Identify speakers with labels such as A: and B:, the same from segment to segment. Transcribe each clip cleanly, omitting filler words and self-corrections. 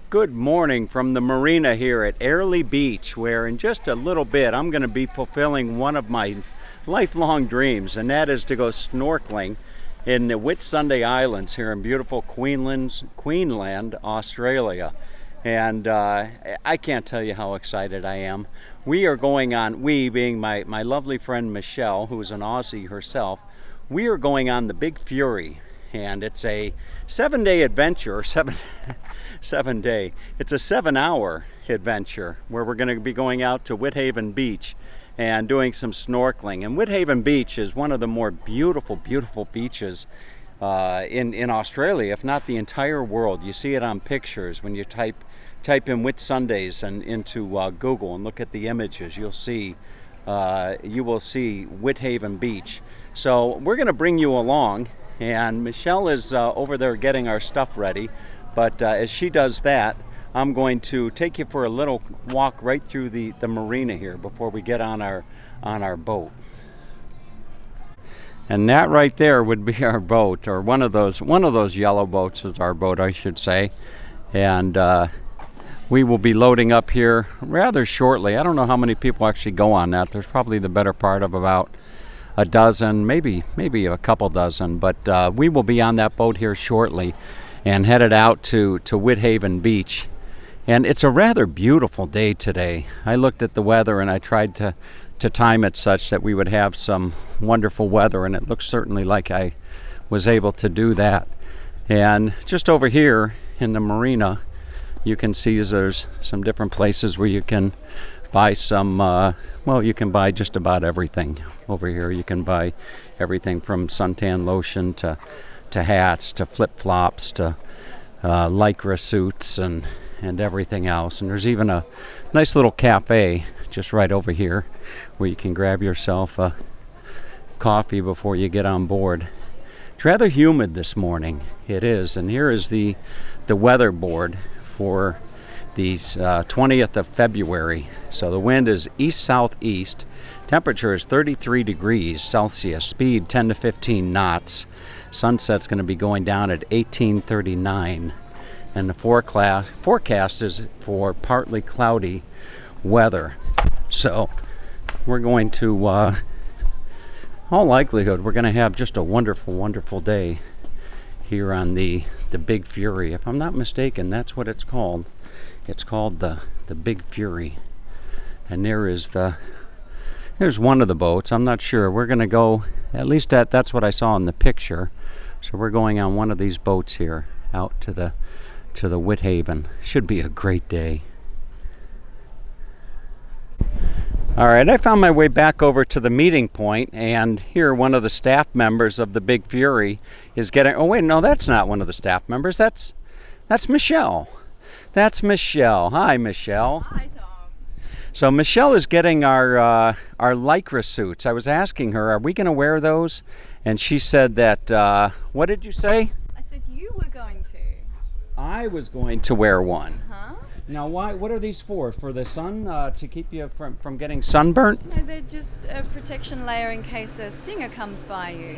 A: Good morning from the marina here at Airlie Beach, where in just a little bit I'm going to be fulfilling one of my lifelong dreams, and that is to go snorkeling in the Whitsunday Islands here in beautiful Queensland, Australia. And I can't tell you how excited I am. We are going on, we being my lovely friend Michelle, who's an Aussie herself, we are going on the Big Fury. And it's a 7-day adventure, it's a 7-hour adventure where we're going to be going out to Whitehaven Beach and doing some snorkeling. And Whitehaven Beach is one of the more beautiful beaches in Australia, if not the entire world. You see it on pictures when you type in Whitsundays and into Google and look at the images. You will see Whitehaven Beach. So we're going to bring you along. And Michelle is over there getting our stuff ready, but as she does that, I'm going to take you for a little walk right through the marina here before we get on our boat. And that right there would be our boat, or one of those yellow boats is our boat, I should say. And we will be loading up here rather shortly. I don't know how many people actually go on that. There's probably the better part of about a dozen, maybe a couple dozen, but we will be on that boat here shortly and headed out to Whitehaven Beach. And it's a rather beautiful day today. I looked at the weather and I tried to time it such that we would have some wonderful weather, and it looks certainly like I was able to do that. And just over here in the marina, you can see there's some different places where you can buy some, you can buy just about everything over here. You can buy everything from suntan lotion to hats to flip-flops to lycra suits and everything else. And there's even a nice little cafe just right over here where you can grab yourself a coffee before you get on board. It's rather humid this morning. It is. And here is the weather board for the 20th of February. So the wind is east-southeast. Temperature is 33 degrees Celsius. Speed 10 to 15 knots. Sunset's going to be going down at 18:39. And the forecast is for partly cloudy weather. So we're going to, all likelihood, we're going to have just a wonderful day here on the Big Fury. If I'm not mistaken, that's what it's called. It's called the Big Fury. And there's one of the boats. I'm not sure. We're going to go, at least that's what I saw in the picture. So we're going on one of these boats here out to the Whitehaven. Should be a great day. All right, I found my way back over to the meeting point, and here one of the staff members of the Big Fury is getting, oh wait, no, that's not one of the staff members. That's Michelle. That's Michelle. Hi, Michelle.
B: Hi, Tom.
A: So Michelle is getting our lycra suits. I was asking her, are we going to wear those? And she said that, what did you say?
B: I said you were going to.
A: I was going to wear one.
B: Huh?
A: Now, why? What are these for? For the sun, to keep you from getting sunburnt?
B: No, they're just a protection layer in case a stinger comes by you.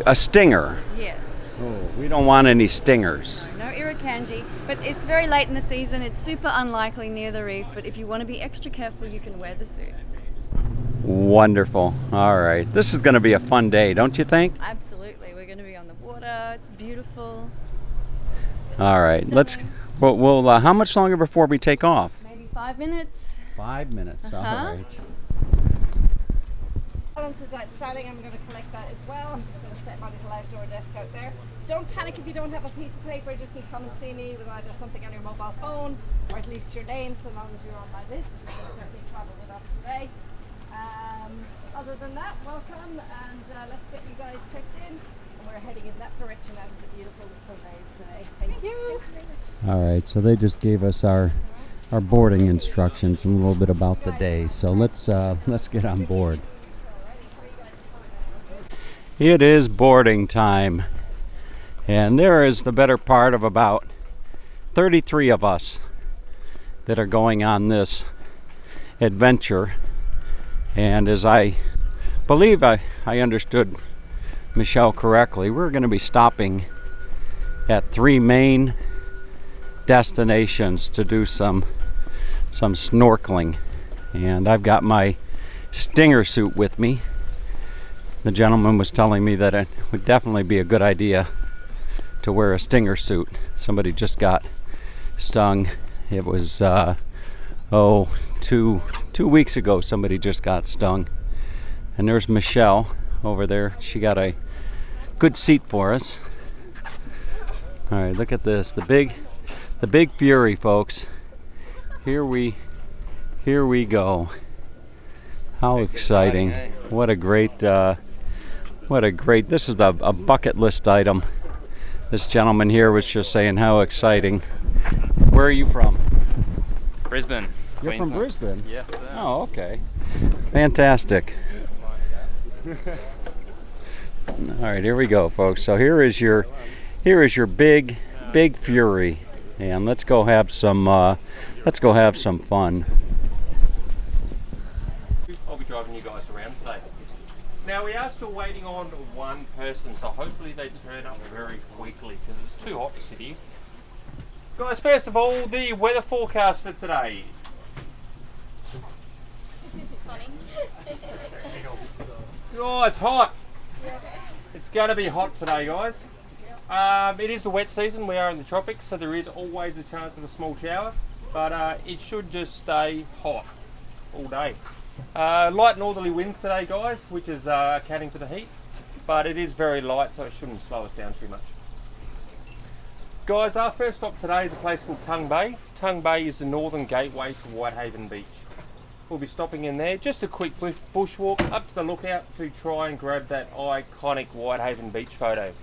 A: A stinger?
B: Yes.
A: Oh, we don't want any stingers.
B: No irukandji, but it's very late in the season. It's super unlikely near the reef, but if you want to be extra careful, you can wear the suit.
A: Wonderful. All right. This is going to be a fun day, don't you think?
B: Absolutely. We're going to be on the water. It's beautiful.
A: All right. We'll how much longer before we take off?
B: Maybe 5 minutes.
A: 5 minutes. All right.
C: Balance is outstanding. I'm going to collect that as well. I'm just going to set my little outdoor desk out there. Don't panic if you don't have a piece of paper. Just come and see me with either something on your mobile phone or at least your name, so long as you're on my list. You can certainly travel with us today. Other than that, welcome, and let's get you guys checked in. And we're heading in that direction out of the beautiful Whitsundays today. Thank you.
A: All right. So they just gave us our boarding instructions and a little bit about the day. So let's get on board. It is boarding time, and there is the better part of about 33 of us that are going on this adventure. And as I believe I understood Michelle correctly, we're going to be stopping at 3 main destinations to do some snorkeling. And I've got my stinger suit with me. The gentleman was telling me that it would definitely be a good idea to wear a stinger suit. Somebody just got stung. It was 2 weeks ago somebody just got stung. And there's Michelle over there. She got a good seat for us. All right, look at this. The big fury, folks. Here we go. How exciting. What a great this is a bucket list item. This gentleman here was just saying how exciting. Where are you from?
D: Brisbane.
A: You're from Brisbane?
D: Yes, sir.
A: Oh, okay. Fantastic. All right, here we go, folks. So here is your big fury, and let's go have some fun.
D: I'll be driving you guys around today. Now we are still waiting on one person, so hopefully they turn up very quickly because it's too hot to sit here. Guys, first of all, the weather forecast for today. Oh, it's hot. It's going to be hot today, guys. It is the wet season. We are in the tropics, so there is always a chance of a small shower, but it should just stay hot all day. Light northerly winds today, guys, which is accounting for the heat, but it is very light, so it shouldn't slow us down too much. Guys, our first stop today is a place called Tongue Bay. Tongue Bay is the northern gateway to Whitehaven Beach. We'll be stopping in there, just a quick bushwalk up to the lookout to try and grab that iconic Whitehaven Beach photo.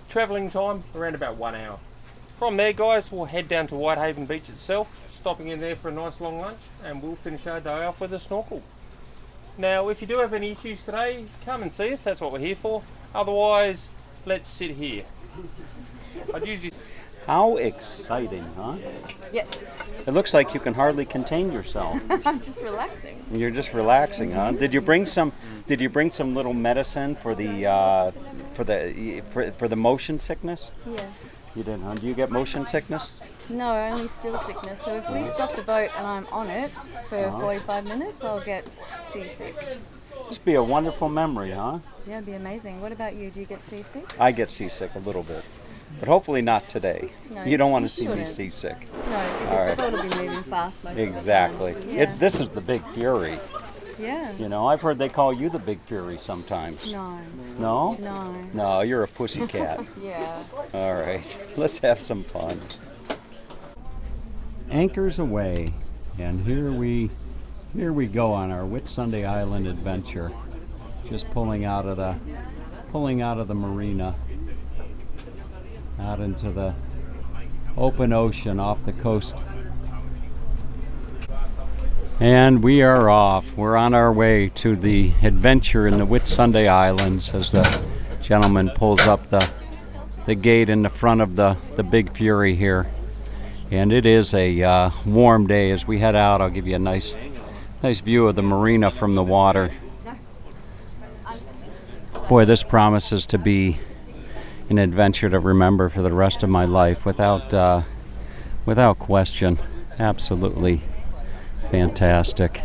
D: Travelling time around about 1 hour. From there, guys, we'll head down to Whitehaven Beach itself, stopping in there for a nice long lunch, and we'll finish our day off with a snorkel. Now, if you do have any issues today, come and see us, that's what we're here for. Otherwise, let's sit here. I'd usually...
A: How exciting, huh?
B: Yes.
A: It looks like you can hardly contain yourself.
B: I'm just relaxing.
A: You're just relaxing, huh? Did you bring some little medicine for the motion sickness?
B: Yes.
A: You did, huh? Do you get motion sickness?
B: No, only still sickness. So if we stop the boat and I'm on it for 45 minutes, I'll get seasick.
A: This would be a wonderful memory, huh?
B: Yeah, it'd be amazing. What about you? Do you get seasick?
A: I get seasick a little bit, but hopefully not today.
B: No,
A: you don't want
B: you
A: to see me
B: shouldn't.
A: seasick.
B: No, because
A: All right.
B: the boat will be moving fast most of the time.
A: Exactly.
B: Yeah.
A: This is the big fury.
B: Yeah.
A: You know, I've heard they call you the big fury sometimes.
B: No.
A: No?
B: No.
A: No, you're a pussycat.
B: Yeah.
A: All right, let's have some fun. Anchors away, and here we go on our Whitsunday Island adventure. Just pulling out of the marina, out into the open ocean off the coast. And we are off. We're on our way to the adventure in the Whitsunday Islands as the gentleman pulls up the gate in the front of the big fury here. And it is a warm day as we head out. I'll give you a nice view of the marina from the water. Boy, this promises to be an adventure to remember for the rest of my life, without question. Absolutely fantastic.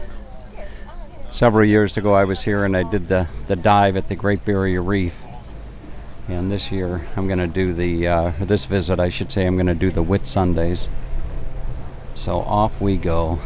A: Several years ago I was here and I did the dive at the Great Barrier Reef. And this year I'm going to do this visit I should say, I'm going to do the Whitsundays. So off we go.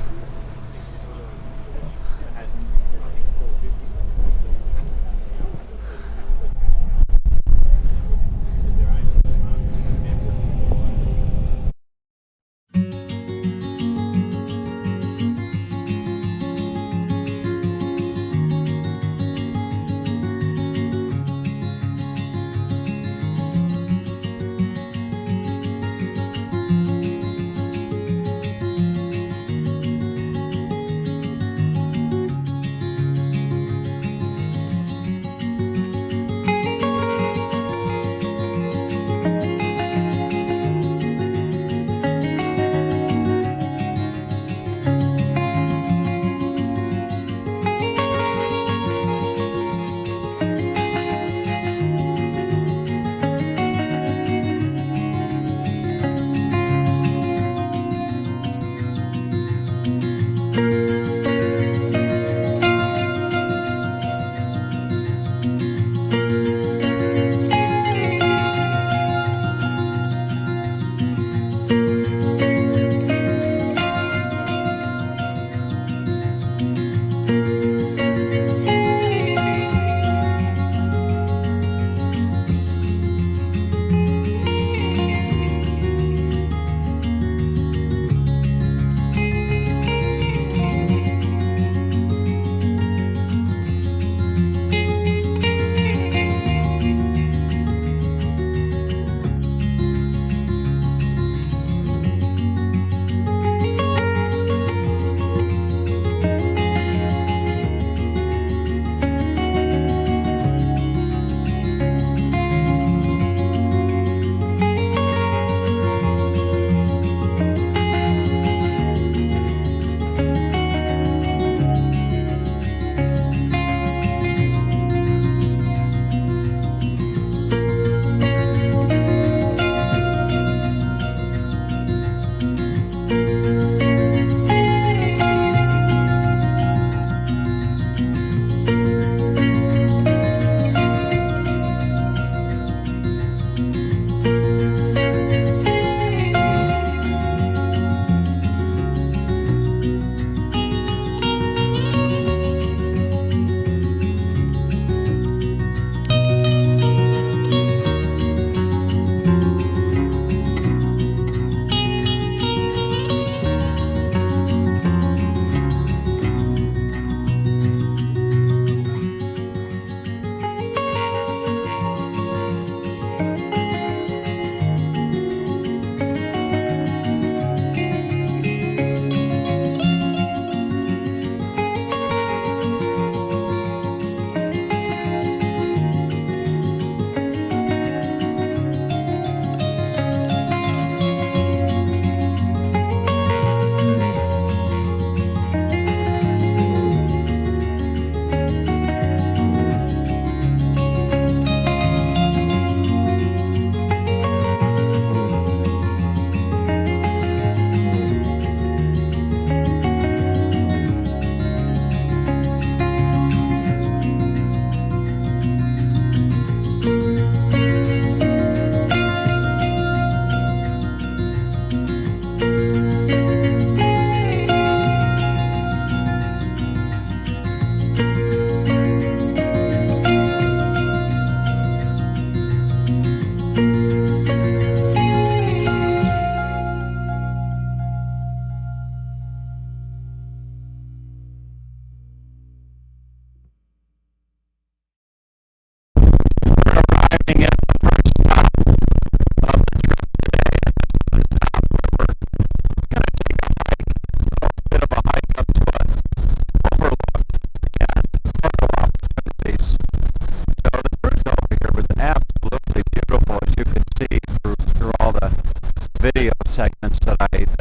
A: segments that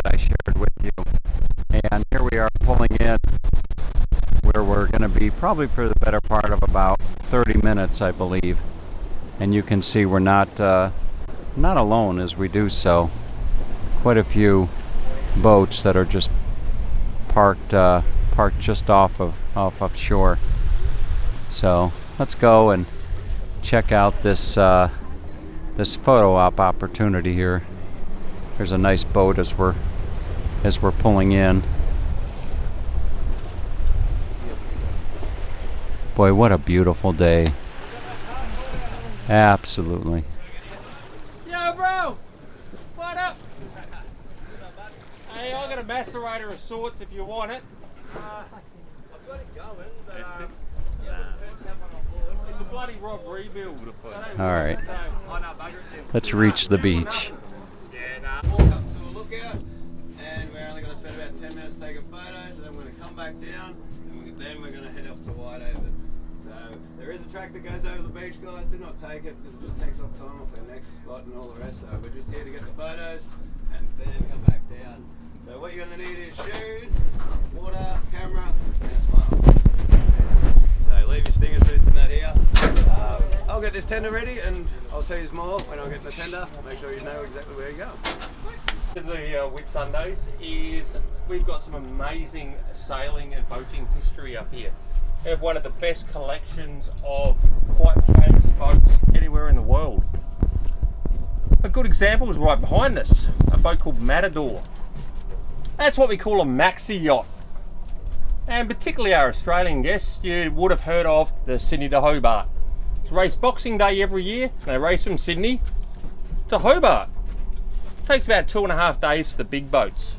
A: I shared with you. And here we are pulling in where we're going to be probably for the better part of about 30 minutes, I believe. And you can see we're not alone as we do so. Quite a few boats that are just parked just off shore. So let's go and check out this this photo op opportunity here. There's a nice boat as we're pulling in. Boy, what a beautiful day. Absolutely.
D: Yo, bro! What up? Hey, I got a macerator of sorts if you want it.
E: I've got it going, but
D: It's a bloody Rob rebuild.
A: All right.
E: I know buggers do.
A: Let's reach the beach.
E: Walk up to a lookout, and we're only going to spend about 10 minutes taking photos, and then we're going to come back down, and then we're going to head off to Whitehaven. So there is a track that goes over the beach, guys. Do not take it because it just takes up time off our next spot and all the rest. So we're just here to get the photos and then come back down. So what you're going to need is shoes, water, camera, and a smile. So leave your stinger suits in that here. I'll get this tender ready and I'll tell you more when I get the tender. Make sure you know exactly where you go.
D: The Whitsundays is we've got some amazing sailing and boating history up here. We have one of the best collections of quite famous boats anywhere in the world. A good example is right behind us, a boat called Matador. That's what we call a maxi yacht. And particularly our Australian guests, you would have heard of the Sydney to Hobart. It's race Boxing Day every year. They race from Sydney to Hobart. It takes about 2.5 days for the big boats.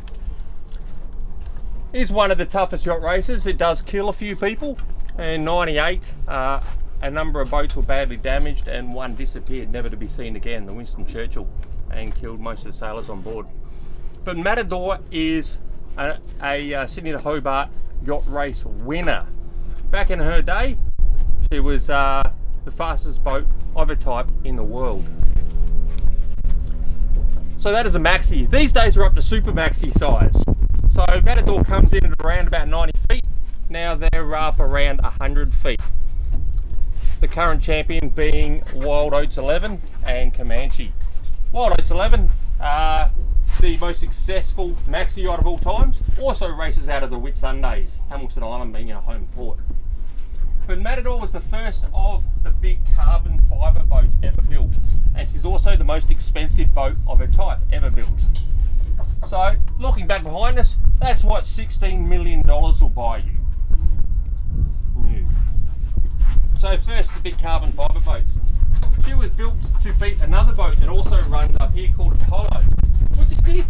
D: It is one of the toughest yacht races. It does kill a few people. In '98, a number of boats were badly damaged and one disappeared, never to be seen again, the Winston Churchill, and killed most of the sailors on board. But Matador is a Sydney to Hobart yacht race winner. Back in her day, she was the fastest boat of her type in the world. So that is a maxi. These days are up to super maxi size. So Matador comes in at around about 90 feet. Now they're up around 100 feet. The current champion being Wild Oats 11 and Comanche. Wild Oats 11, the most successful maxi yacht of all times, also races out of the Whitsundays, Hamilton Island being our home port. But Matador was the first of the big carbon fibre boats ever built, and she's also the most expensive boat of her type ever built. So, looking back behind us, that's what $16 million will buy you. New. So first, the big carbon fibre boats. She was built to beat another boat that also runs up here called Apollo. What's it did?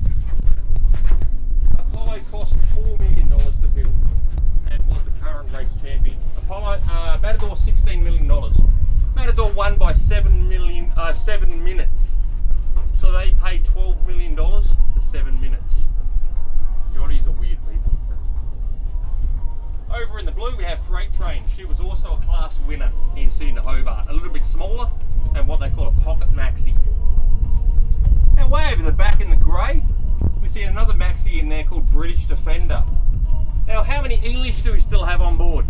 D: Apollo cost $4 million to build and was the current race champion. Matador $16 million. Matador won by 7 minutes. So they paid $12 million for 7 minutes. Yachties are weird people. Over in the blue we have Freight Train. She was also a class winner in Sydney to Hobart. A little bit smaller and what they call a pocket maxi. Now way over the back in the grey, we see another maxi in there called British Defender. Now how many English do we still have on board?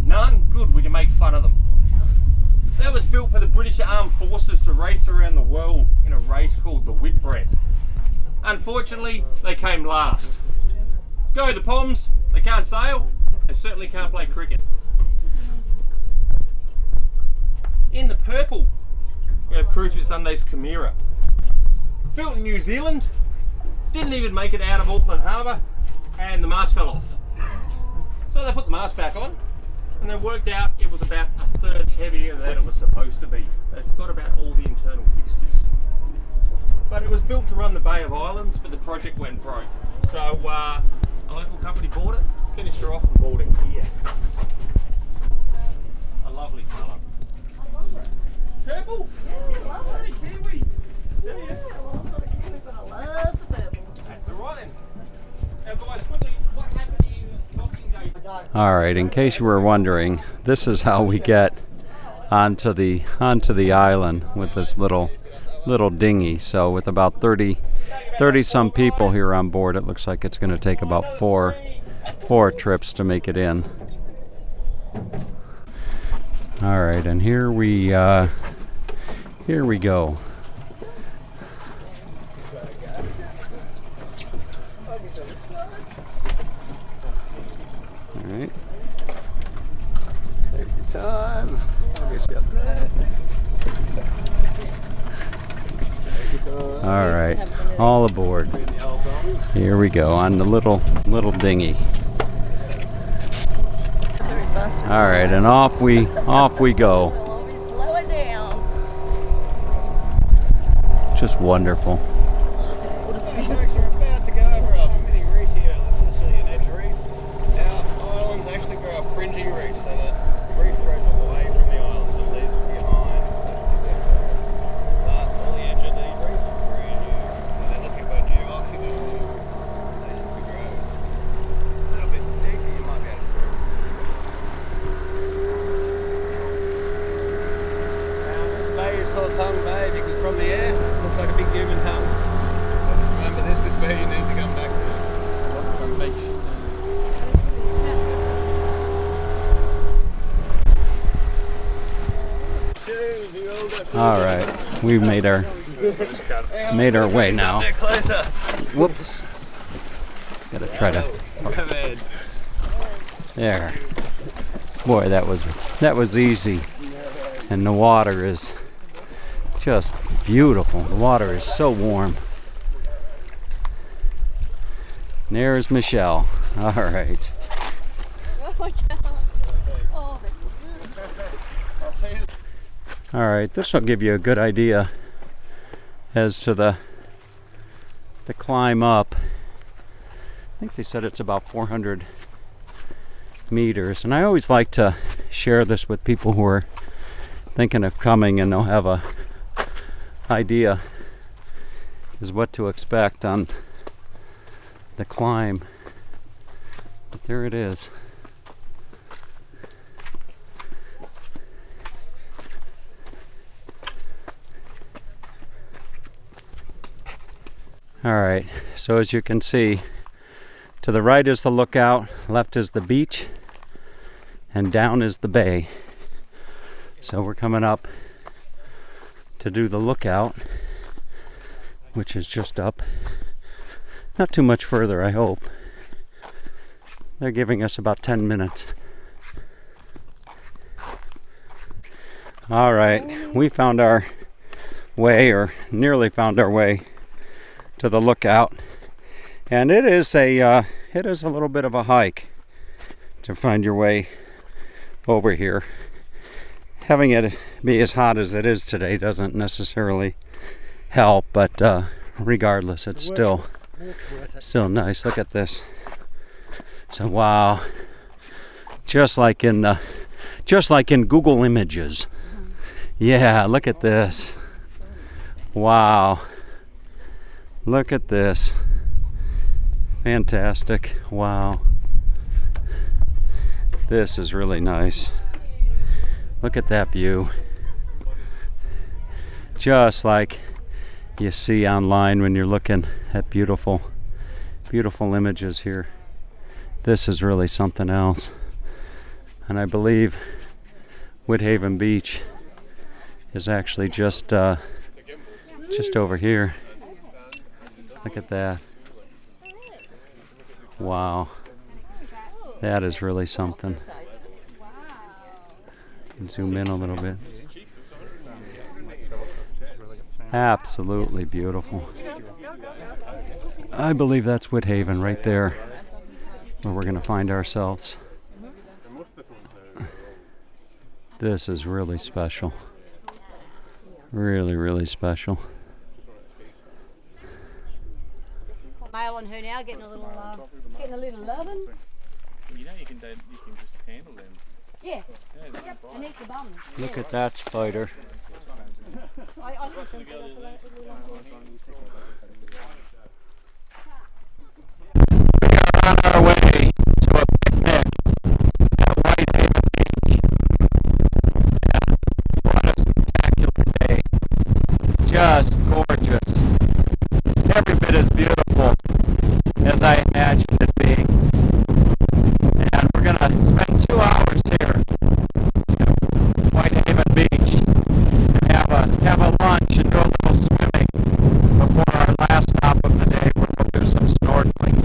D: None? Good, we can make fun of them. That was built for the British Armed Forces to race around the world in a race called the Whitbread. Unfortunately, they came last. Go the Poms, they can't sail, they certainly can't play cricket. In the purple, we have Cruise Whitsundays Chimera. Built in New Zealand, didn't even make it out of Auckland Harbour, and the mast fell off. So they put the mast back on, and they worked out it was about a third heavier than it was supposed to be. They forgot about all the internal fixtures. But it was built to run the Bay of Islands, but the project went broke. So a local company bought it, finished her off and bought it here. A lovely colour. Purple?
B: Yeah, I love it.
D: Kiwis.
B: Yeah, well, I'm not a Kiwi, but I love the purple.
D: That's alright then. Now guys, quickly, what happened in Boxing Day?
A: All right, in case you were wondering, this is how we get onto the island with this little little dinghy. So with about 30 some people here on board, it looks like it's going to take about four trips to make it in. All right, and here we go. All right.
E: Take your time.
A: All right, all aboard. Here we go on the little dinghy. All right, and off we go.
B: Slow it down.
A: Just wonderful.
E: We're about to go over a mini reef here. This is an edge reef. Our islands actually grow a fringy reef, so that the reef grows away from the islands and leaves behind. But all the edge of these reefs are brand new, so they're looking for new oxygen places to grow. A little bit deeper, you might be able to see. This bay is called Tongue Bay because from the air, it looks like a big human tongue. Remember, this is where you need to come back to. From beach.
A: All right, we've made our way now.
E: They're closer.
A: Whoops. Gotta try to.
E: Come in.
A: There. Boy, that was easy. And the water is just beautiful. The water is so warm. And there's Michelle. All right. All right, this will give you a good idea as to the climb up. I think they said it's about 400 meters, and I always like to share this with people who are thinking of coming, and they'll have a idea as what to expect on the climb. But there it is. All right, so as you can see, to the right is the lookout, left is the beach, and down is the bay. So we're coming up to do the lookout, which is just up. Not too much further, I hope. They're giving us about 10 minutes. All right, we found our way, or nearly found our way, to the lookout, and it is a little bit of a hike to find your way over here. Having it be as hot as it is today doesn't necessarily help, but regardless, it's still nice. Look at this. So wow, just like in Google Images. Yeah, look at this. Wow. Look at this. Fantastic. Wow. This is really nice. Look at that view. Just like you see online when you're looking at beautiful images here. This is really something else. And I believe Whitehaven Beach is actually just over here. Look at that. Wow. That is really something. Zoom in a little bit. Absolutely beautiful. I believe that's Whitehaven right there, where we're going to find ourselves. This is really special. Really, really special.
B: Male on her now, getting a little loving.
D: You know you can just handle them.
B: Yeah. Yep. And eat the bum.
A: Look at that spider.
B: I think
A: On our way to a picnic at Whitehaven Beach. And what a spectacular day. Just every bit as beautiful as I imagined it being. And we're going to spend 2 hours here at Whitehaven Beach and have a lunch and do a little swimming before our last stop of the day, where we'll do some snorkeling.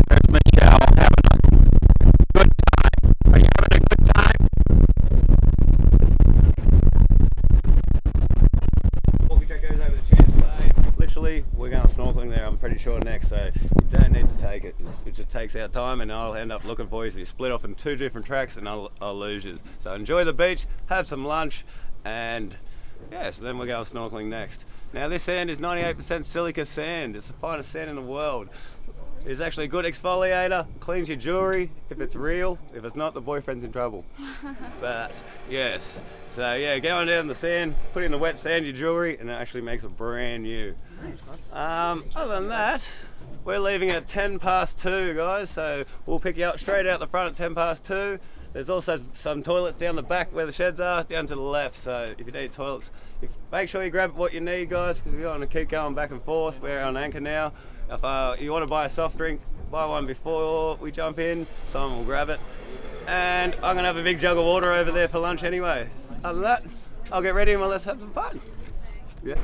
A: There's Michelle having a good time. Are you having a good time?
E: Walkie track goes over the Chance Bay. Literally, we're going snorkeling there, I'm pretty sure, next, so you don't need to take it. It just takes our time, and I'll end up looking for you. So you split off in 2 different tracks, and I'll lose you. So enjoy the beach, have some lunch, and yeah, so then we're going snorkeling next. Now this sand is 98% silica sand. It's the finest sand in the world. It's actually a good exfoliator, cleans your jewelry if it's real. If it's not, the boyfriend's in trouble. But yes, so yeah, going down the sand, put in the wet sand your jewelry, and it actually makes it brand new. Other than that, we're leaving at 2, guys, so we'll pick you up straight out the front at 2. There's also some toilets down the back where the sheds are, down to the left, so if you need toilets, make sure you grab what you need, guys, because we want to keep going back and forth. We're on anchor now. If you want to buy a soft drink, buy one before we jump in, someone will grab it. And I'm going to have a big jug of water over there for lunch anyway. Other than that, I'll get ready and let's have some fun. Yeah.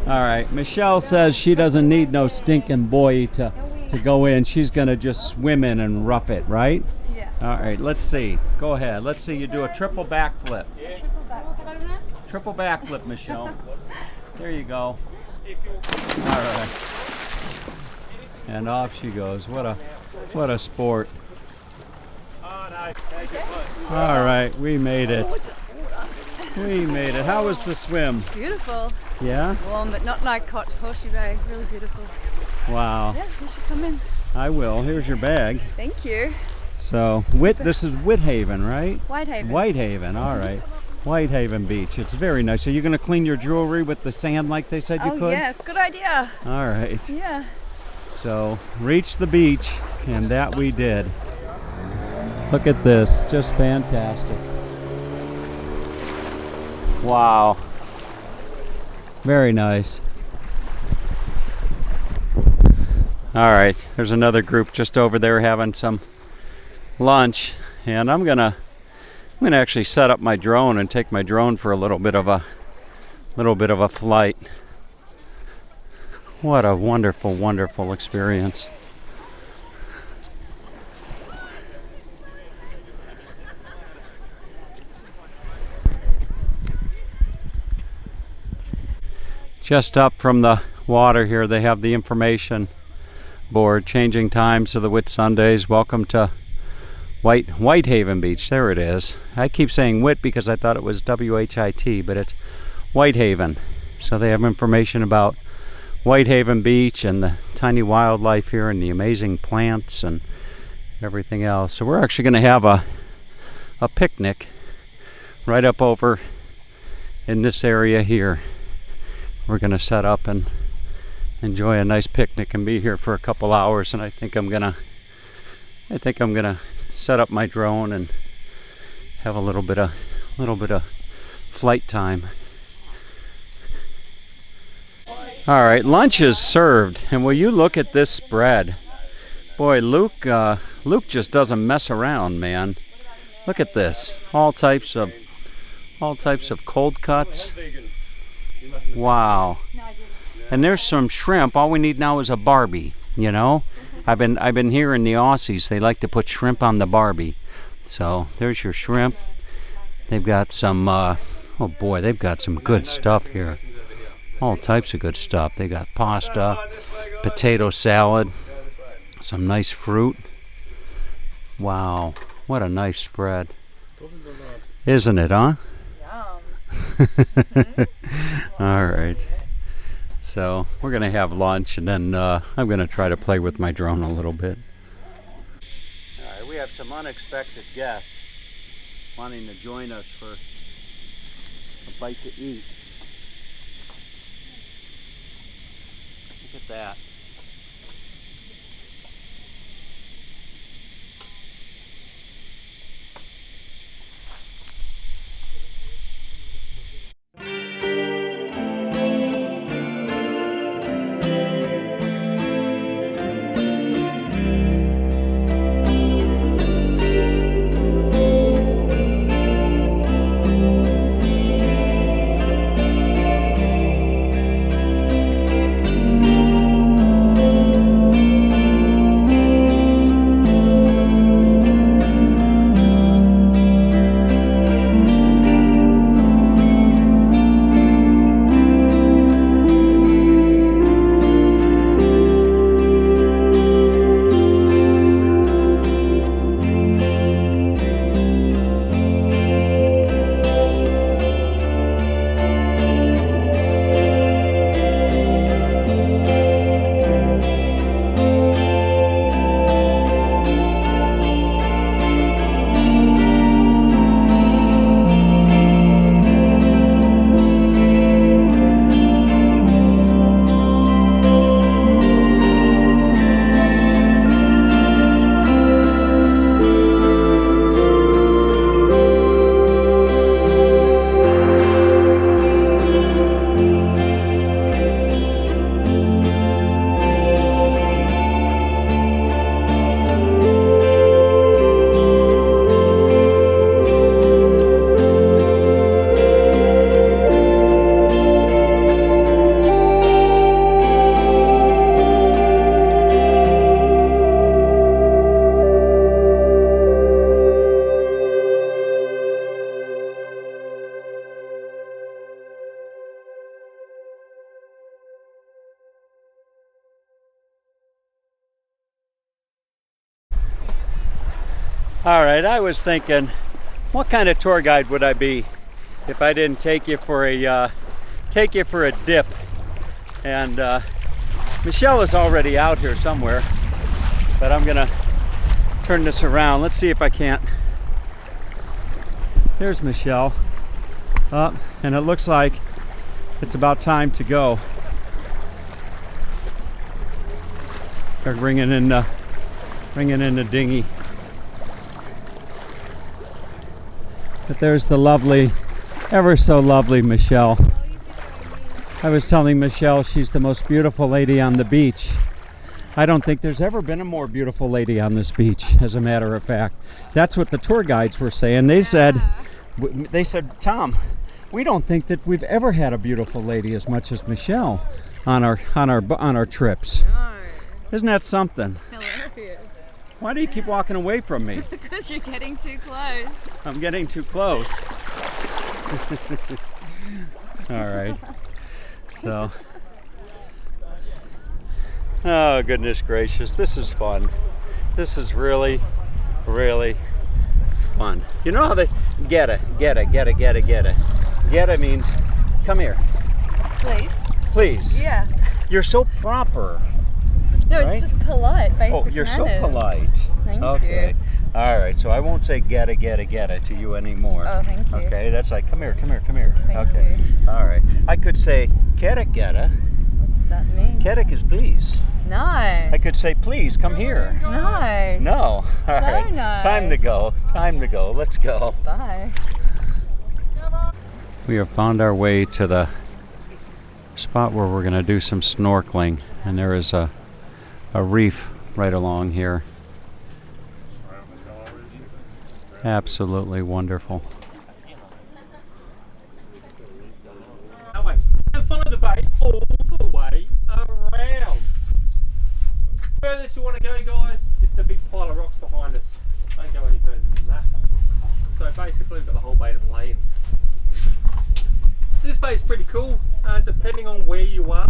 A: All right, Michelle says she doesn't need no stinking buoy to go in. She's gonna just swim in and rough it, right?
B: Yeah.
A: All right, let's see. Go ahead. Let's see you do a triple backflip. Triple backflip, Michelle. There you go. All right. And off she goes. What a sport. All right, we made it. We made it. How was the swim?
B: Beautiful.
A: Yeah?
B: Warm, but not like hot Horseshoe Bay. Really beautiful.
A: Wow.
B: Yeah, you should come in.
A: I will. Here's your bag.
B: Thank you.
A: So, this is Whitehaven, right?
B: Whitehaven.
A: Whitehaven, all right. Whitehaven Beach. It's very nice. Are you going to clean your jewelry with the sand like they said you could?
B: Oh, yes. Good idea.
A: All right.
B: Yeah.
A: So, reach the beach, and that we did. Look at this. Just fantastic. Wow. Very nice. All right, there's another group just over there having some lunch, and I'm gonna actually set up my drone and take my drone for a little bit of a flight. What a wonderful, wonderful experience. Just up from the water here, they have the information board, changing times to the Whitsundays. Welcome to Whitehaven Beach. There it is. I keep saying Whit because I thought it was W-H-I-T, but it's Whitehaven. So they have information about Whitehaven Beach and the tiny wildlife here and the amazing plants and everything else. So we're actually going to have a picnic right up over in this area here. We're going to set up and enjoy a nice picnic and be here for a couple hours, and I think I'm gonna set up my drone and have a little bit of flight time. All right, lunch is served, and will you look at this spread? Boy, Luke just doesn't mess around, man. Look at this. All types of cold cuts. Wow. And there's some shrimp. All we need now is a Barbie, you know? I've been hearing the Aussies, they like to put shrimp on the Barbie. So there's your shrimp. They've got some oh boy, they've got some good stuff here. All types of good stuff. They got pasta, potato salad, some nice fruit. Wow, what a nice spread. Isn't it, huh? All right. So we're going to have lunch, and then I'm going to try to play with my drone a little bit. All right, we have some unexpected guests wanting to join us for a bite to eat. Look at that. All right, I was thinking, what kind of tour guide would I be if I didn't take you for a dip? And Michelle is already out here somewhere, but I'm gonna turn this around. Let's see if I can't. There's Michelle. And it looks like it's about time to go. They're bringing in the dinghy. But there's the lovely, ever so lovely Michelle. I was telling Michelle she's the most beautiful lady on the beach. I don't think there's ever been a more beautiful lady on this beach, as a matter of fact. That's what the tour guides were saying. They said, Tom, we don't think that we've ever had a beautiful lady as much as Michelle on our trips.
B: No.
A: Isn't that something?
B: Hilarious.
A: Why do you keep walking away from me?
B: Because you're getting too close.
A: I'm getting too close. All right. So, oh goodness gracious, this is fun. This is really, really fun. You know how they get it. Get it means come here,
B: Please.
A: please.
B: Yeah.
A: You're so proper.
B: No, it's
A: Right?
B: just polite, basic
A: Oh, you're so
B: manners.
A: polite.
B: Thank
A: Okay.
B: you.
A: All right, so I won't say get it to you anymore.
B: Oh, thank you.
A: Okay, that's like come here.
B: Thank
A: Okay. All right. I could say get it.
B: What does that mean?
A: Get is please.
B: Nice.
A: I could say please come here.
B: Nice.
A: No. All right.
B: nice.
A: Time to go. Let's go.
B: Bye.
A: We have found our way to the spot where we're going to do some snorkeling, and there is a reef right along here. Absolutely wonderful.
D: And follow the bait all the way around. Furthest you want to go, guys, is the big pile of rocks behind us. Don't go any further than that. So basically we've got the whole bay to play in. This bay is pretty cool. Depending on where you are,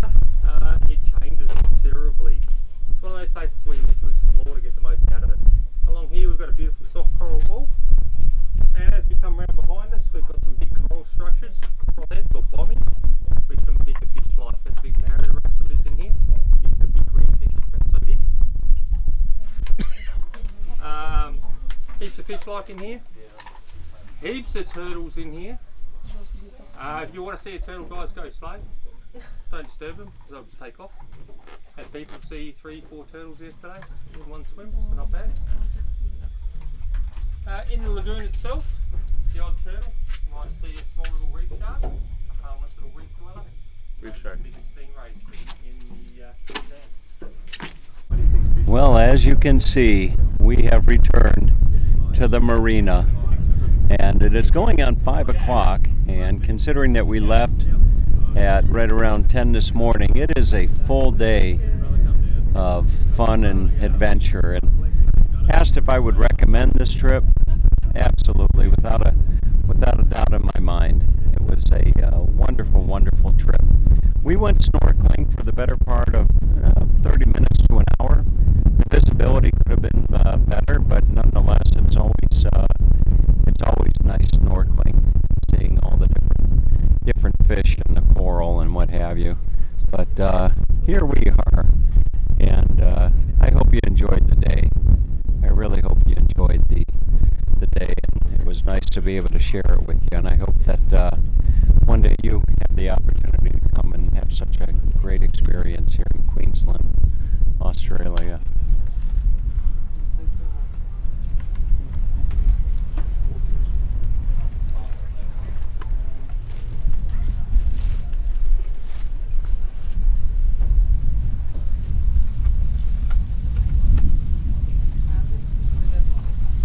D: it changes considerably. It's one of those places where you need to explore to get the most out of it. Along here we've got a beautiful soft coral wall. And as we come around behind us, we've got some big coral structures, coral heads or bommies, with some bigger fish life. There's a big marina wrasse that lives in here. It's a big green fish, about so big. Heaps of fish life in here. Heaps of turtles in here. If you want to see a turtle, guys, go slow. Don't disturb them, because they'll just take off. Had people see 3-4 turtles yesterday in one swim, so not bad. In the lagoon itself, the odd turtle, you might see a small little reef shark, a harmless little reef dweller.
E: Reef shark.
D: The biggest stingray seen in the sand.
A: Well, as you can see, we have returned to the marina, and it is going on 5 o'clock, and considering that we left at right around 10 this morning, it is a full day of fun and adventure. And asked if I would recommend this trip, absolutely, without a doubt in my mind. It was a wonderful trip. We went snorkeling for the better part of 30 minutes to an hour. The visibility could have been better, but nonetheless, it's always nice snorkeling, seeing all the different fish and the coral and what have you. But here we are, and I hope you enjoyed the day. I really hope you enjoyed the day, and it was nice to be able to share it with you. And I hope that one day you have the opportunity to come and have such a